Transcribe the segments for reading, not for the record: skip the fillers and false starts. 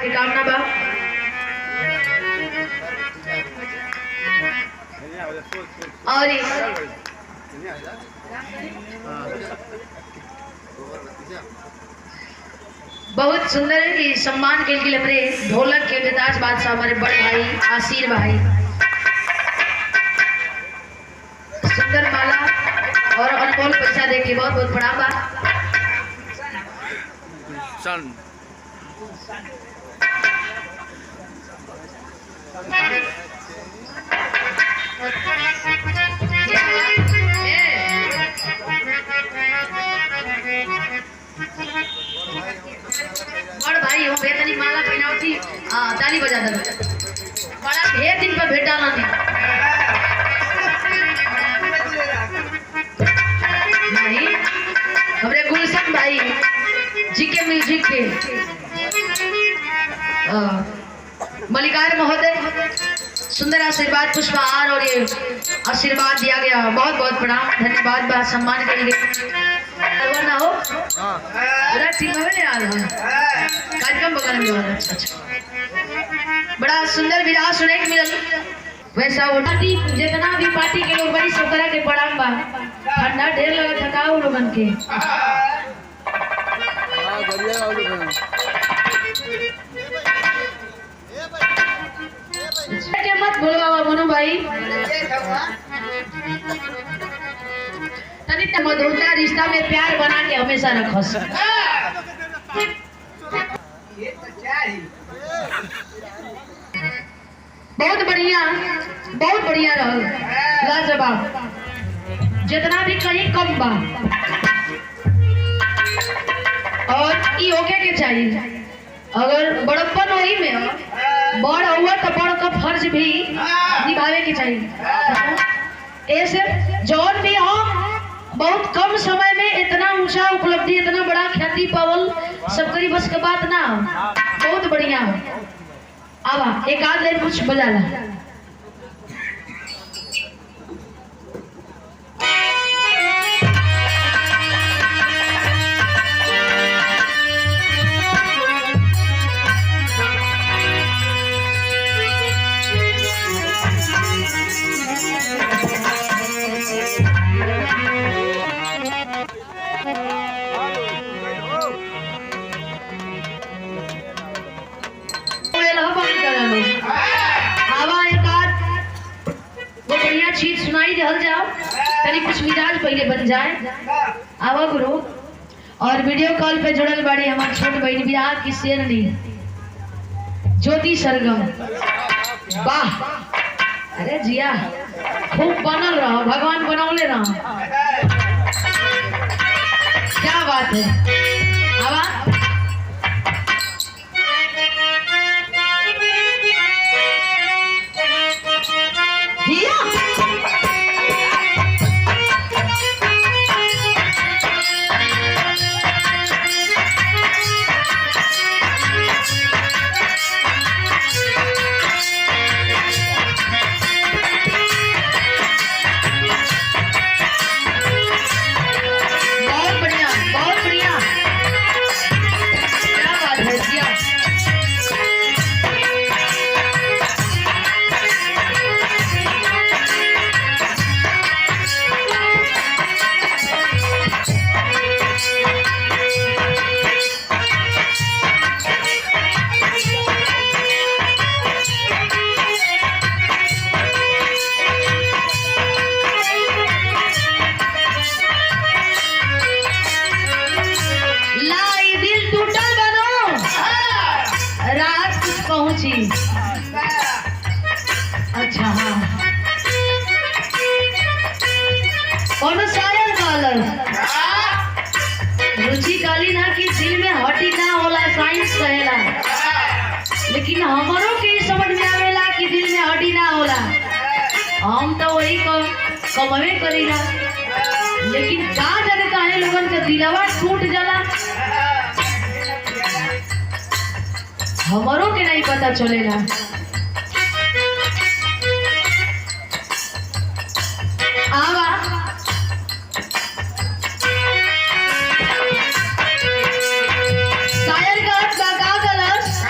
के कामना बा। और बहुत सुंदर है कि सम्मान के लिए हमारे ढोलक के बेदास बादशाह हमारे बड़े भाई आसिर भाई सुंदर माला और अनमोल पैसा दे के बहुत बहुत प्रणाम बा। बड़ भाई हो बेतनी माला पहनाओ थी ताली बजा दे बड़ा ढेर दिन पर भेट डाला नहीं हमारे गुलशन भाई जी के म्यूजिक के मलिकार महोदय सुंदर आशीर्वाद पुष्पहार और ये आशीर्वाद दिया गया बहुत बहुत प्रणाम धन्यवाद बा सम्मान के लिए ना हो पूरा टीम में यार कार्यक्रम बगल में बहुत अच्छा बड़ा सुंदर विराह सुने के मिलल वैसा वो जितना भी पार्टी के लोग बड़ी सोकरा के प्रणाम बा ठंडा ढेर लगा थकाऊ लोगन के के मत बोलवा मनु भाई तनी मधुरता रिश्ता में प्यार बना के हमेशा रखो बहुत बढ़िया रहो लाजवाब जितना भी कहीं कम बा और ये होके के चाहिए अगर बड़प्पन वही में बड़ हुआ तो बड़ का फर्ज भी निभावे के चाहिए ऐसे जौन भी हो बहुत कम समय में इतना ऊंचा उपलब्धि इतना बड़ा ख्याति पावल सबकरी बस के बात ना बहुत बढ़िया आवा एक आध लाइन कुछ बजा ला चीज सुनाई जल जाओ तनी कुछ मिजाज पहले बन जाए आवा गुरु और वीडियो कॉल पे जुड़ल बाड़ी हमार छोट बहन बिहार की शेरनी ज्योति सरगम वाह अरे जिया खूब बनल रहो भगवान बनौले रहो क्या बात है आवा अच्छा हाँ कौन शायर गालर रुचि काली ना कि दिल में हटी ना होला साइंस कहेला लेकिन हमारों के समझ में आवेला कि दिल में हटी ना होला हम तो वही कमवे करीला लेकिन का जाने काहे लोगन के दिलवा टूट जाला हमारों के नहीं पता चलेला आवा शायर का गलस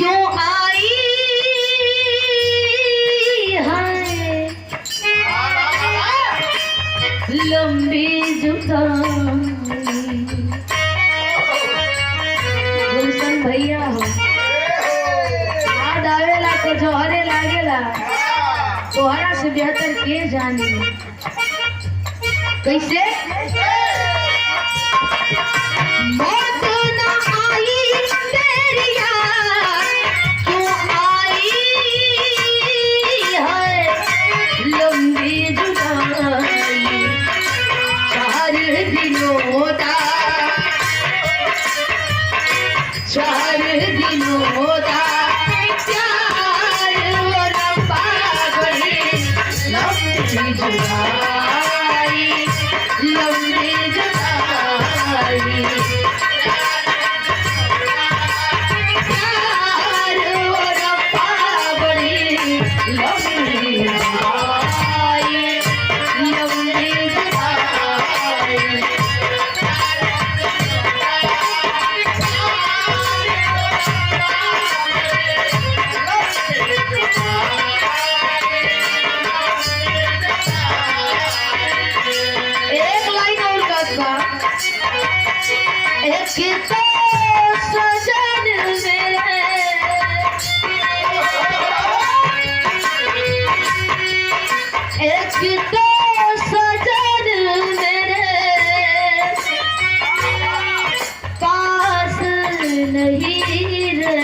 क्यों आई है लंबी जुदाई। गुलशन भैया हो याद आवेला तो जोहरे लागेला, तोहरा से बेहतर के जानी। कैसे मौत न आई तेरी याद, क्यों आई है लंबी जुदाई। 4 दिनों दा 4 दिनों दा प्यार और पागली लंबी जुदाई, लंबी जुदाई। प्यार और पागली लंबी जुदाई, लंबी जुदाई। एक लाइन और गाता, एक तो सजन मेरे, एक तो सजन मेरे पास नहीं रे।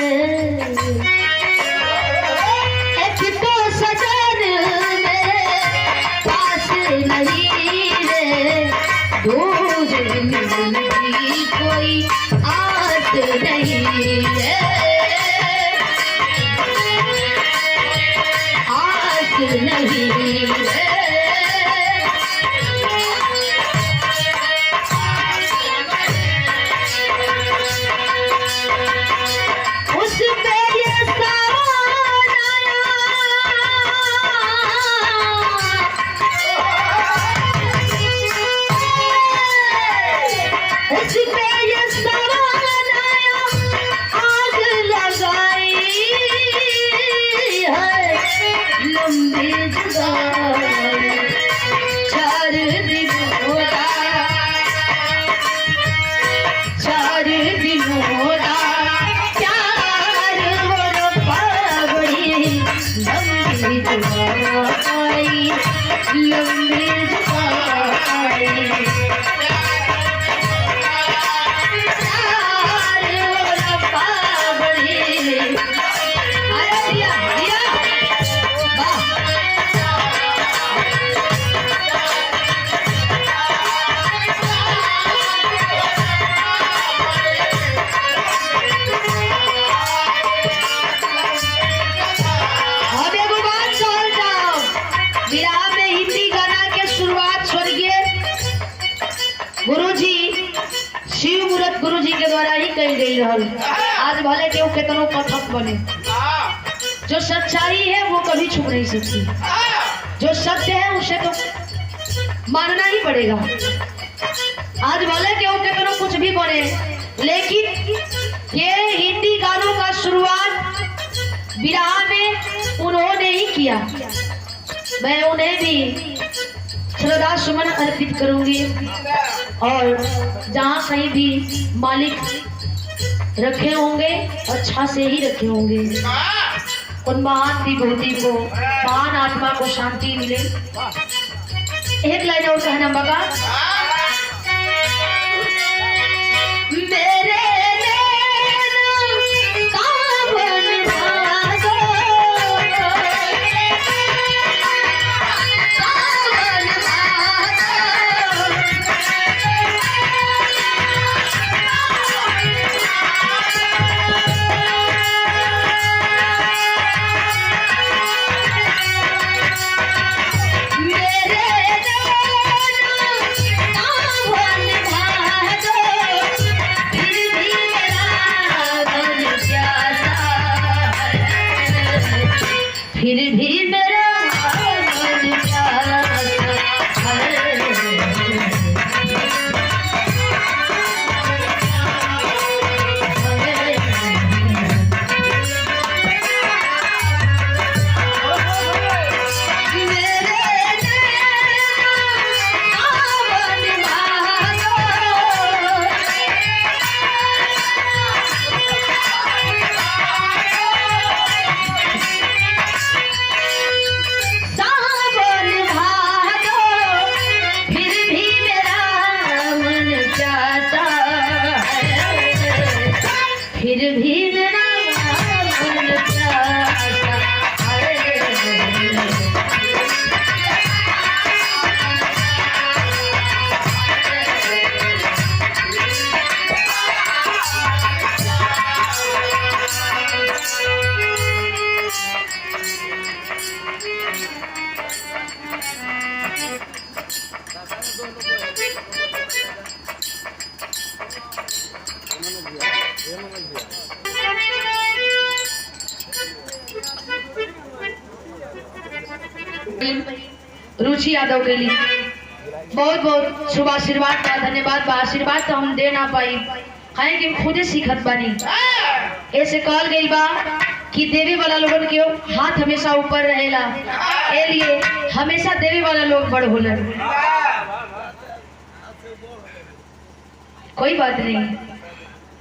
एक तो सजन मेरे पास नहीं रे, दूर मिलने की कोई आस नहीं है, आस नहीं है। उस पे ये सावन आया, उस पे ये सावन आया, आग लगाई है लंबी जुदाई। 4 दिनों दा 4 दिनों दा प्यार और पागली लंबी जुदाई, लंबी जुदाई। प्यार और पागली। अरे दिया दिया वाह। अब एगो बात सुन जाओ, विराह में हिंदी गाना के शुरुआत स्वर्गीय गुरुजी शिव मूरत गुरुजी के द्वारा ही कही गई रहल। आज भले केहू केतनो कथक बने, जो सच्चाई है वो कभी छुप नहीं सकती। जो सत्य है उसे तो मानना ही पड़ेगा। आज भले केहू केतनो कुछ भी बने, लेकिन ये हिंदी गानों का शुरुआत विराह में उन्होंने ही किया। मैं उन्हें भी श्रद्धा सुमन अर्पित करूंगी, और जहाँ कहीं भी मालिक रखे होंगे अच्छा से ही रखे होंगे। उन महान विभूति को, महान आत्मा को शांति मिले। एक लाइन और कहना बगा, मेरे मेरे रुचि यादव के लिए बहुत बहुत शुभ आशीर्वाद बा, धन्यवाद बा। आशीर्वाद तो हम दे ना पाई, काहे कि खुदे सीखत बानी। ऐसे कहल गई बा कि देवे वाला लोगन के हाथ हमेशा ऊपर रहेला, ए लिए हमेशा देवे वाला लोग बड़ होला। कोई बात नहीं,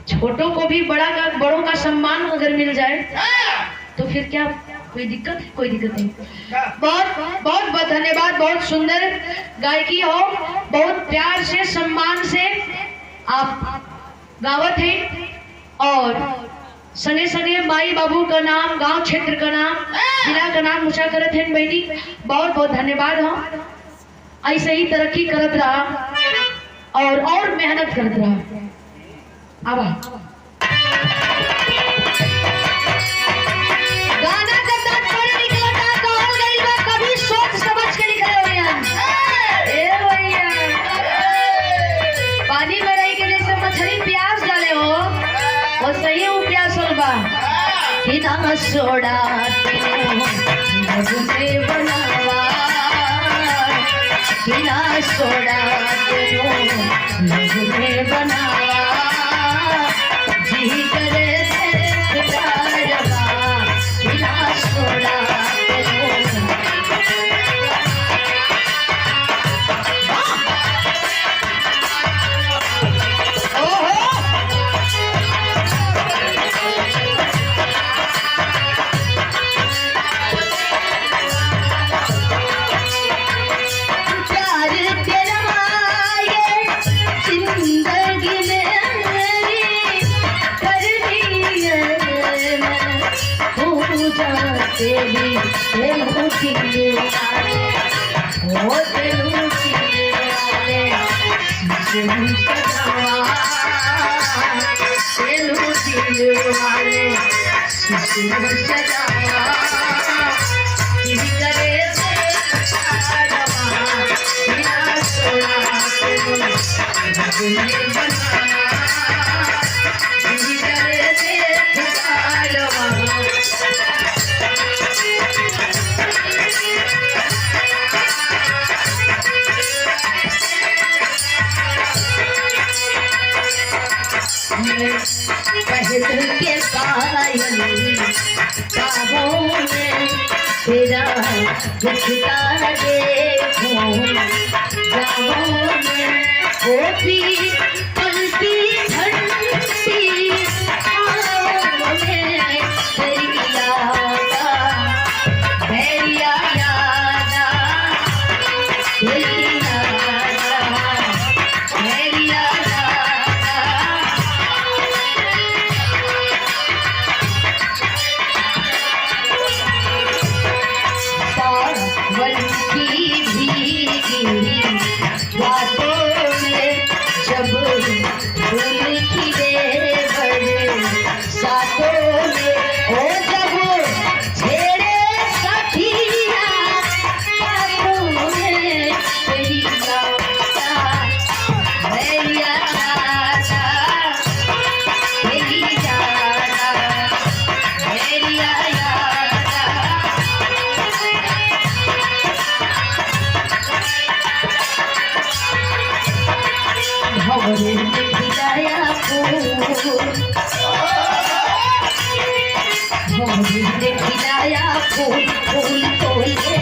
छोटों को भी बड़ों का सम्मान अगर मिल जाए तो फिर क्या कोई दिक्कत है? कोई दिक्कत नहीं। बहुत बहुत बहुत धन्यवाद। बहुत सुंदर गायकी हो, बहुत प्यार से सम्मान से आप गावत हैं और संगे संगे माई बाबू का नाम, गांव क्षेत्र का नाम, जिला का नाम ऊंचा करत हैं बहनी। बहुत बहुत धन्यवाद हो। ऐसे ही तरक्की करत रहा और मेहनत करत रहा। आवा गाना का तात्पर्य निकलता कहल गइल बा, कभी सोच समझ के निकले होयन। ए भैया, पानी में रही के जैसे मछली प्यास डाले हो, वो सही हो प्यासल बा कि ना सोड़ा तुमने बनावा, कि ना सोड़ा तुमने बनावा, जी करे पहल के पायल बाहों में तेरा दिखता देखो, बाहों में होती पलती ठंडी हवाओं में तेरी यादा, तेरी यादा, तेरी यादा, तेरी यादा। खिलाया फूल फूल तोड़ के